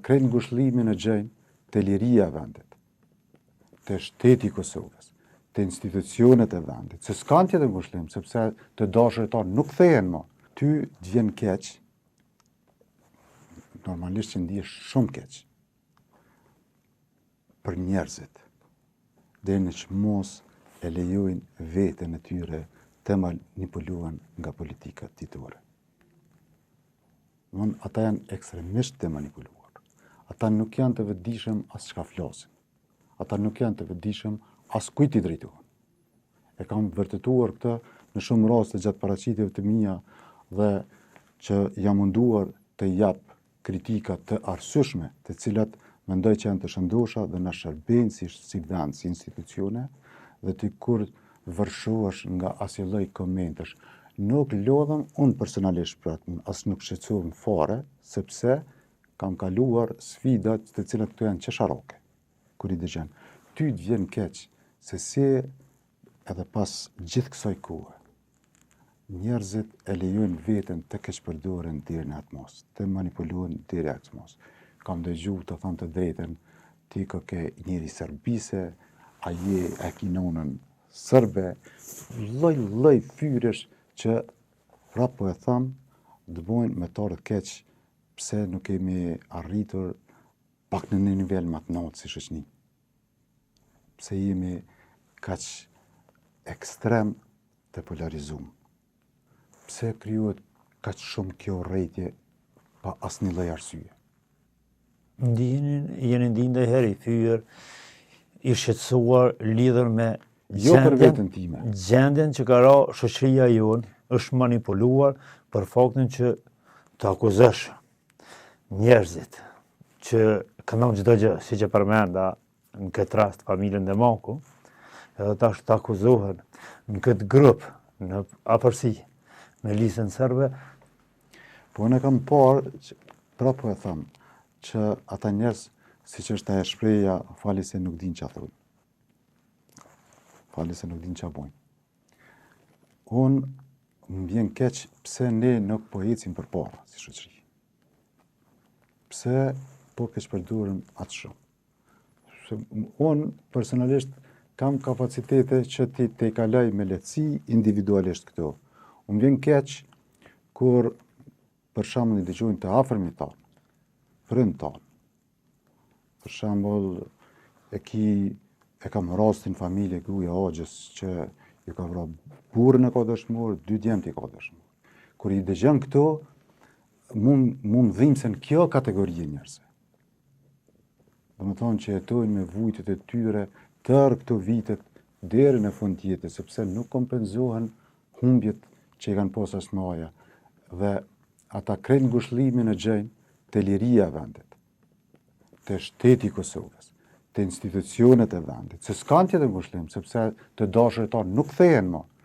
krejt ngushëllimin e gjejnë te liria e vendit, te shteti i Kosovës, te institucionet e vendit, se s'kan tjetër ngushëllim, sepse të dashuritar nuk kthehen më. Ty të vjen keq, normalisht që ndihesh shumë keq për njerëzit, deri në që mos e lejojnë veten e tyre të manipuluan nga politika ditore. Ata janë ekstremisht të manipuluar. Ata nuk janë të vetëdijshëm as çka flasin. Ata nuk janë të vetëdijshëm as kujt i drejtohen. E kam vërtetuar këtë në shumë raste gjatë paraqitjeve të mia dhe që jam munduar të jap kritika të arsyeshme, të cilat mendoj që janë të shëndosha dhe na shërbejnë si vend, si institucione, dhe ti kur vërshohesh nga asnjë lloj komentesh, nuk lodhem unë personalisht për atë, as nuk shqetësohem fare, sepse kam kaluar sfidat të cilat këto janë qesharake. Kur i dëgjon, ty të vjen keq se si edhe pas gjithë kësaj kohe, njerëzit e lejojnë veten të keqpërdoren deri në atë mos, të manipulohen deri atë mos. Kam dëgjuar të them të drejtën, ti ke njëri serbise, a je e ki nonën sërbe, lloj fyresh që prap po e them, dëbojnë me të ardhë keq pse nuk kemi arritur pak në një nivel më të natë si shoqni. Pse jemi kaq ekstrem të polarizuar. Pse krijohet kaq shumë kjo rrethje pa asnjë lloj arsye. Jeni ndonjëherë i thyer, i shqetësuar lidhur me Jo për veten time. Gjendjen që ka ra shoqëria jonë është manipuluar për faktin që të akuzosh njerëzit që kanë çdo gjë, siç e përmenda në këtë rast familjen Demaku, edhe tash të akuzohen në këtë grup, në afërsi me listën serbe. Po unë kam parë, prapë po e them, që ata njerëz, siç është ajo shprehja, fali se nuk din çfarë thonë. Fali se nuk din çfarë bojnë. Unë më vjen keq pse ne nuk po ecim përpara si shoqëri. Pse po keqpërdoren atë shumë. Unë personalisht kam kapacitete që ti kaloj me lehtësi individualisht këto. Unë vjen keq kur për shembull i dëgjojnë të afërmit tanë, prindë tanë. Për shembull e kam rastin familje gruaja Hoxhës që ju ka vrarë burrin e ka dëshmuar, 2 djemt i ka dëshmuar. Kur i dëgjon këto, mu më dhimbsen kjo kategori njerëzve. Domethënë që jetojnë me vujtjet e tyre tërë këto vitet deri në fund të jetës, sepse nuk kompenzohen humbjet që i kanë pasur asmaja. Dhe ata krejt ngushëllimin e gjejnë te liria e vendit, te shteti i Kosovës, te institucionet e vendit, se s'kan tjetër ngushëllim, sepse të dashuritar nuk kthehen më.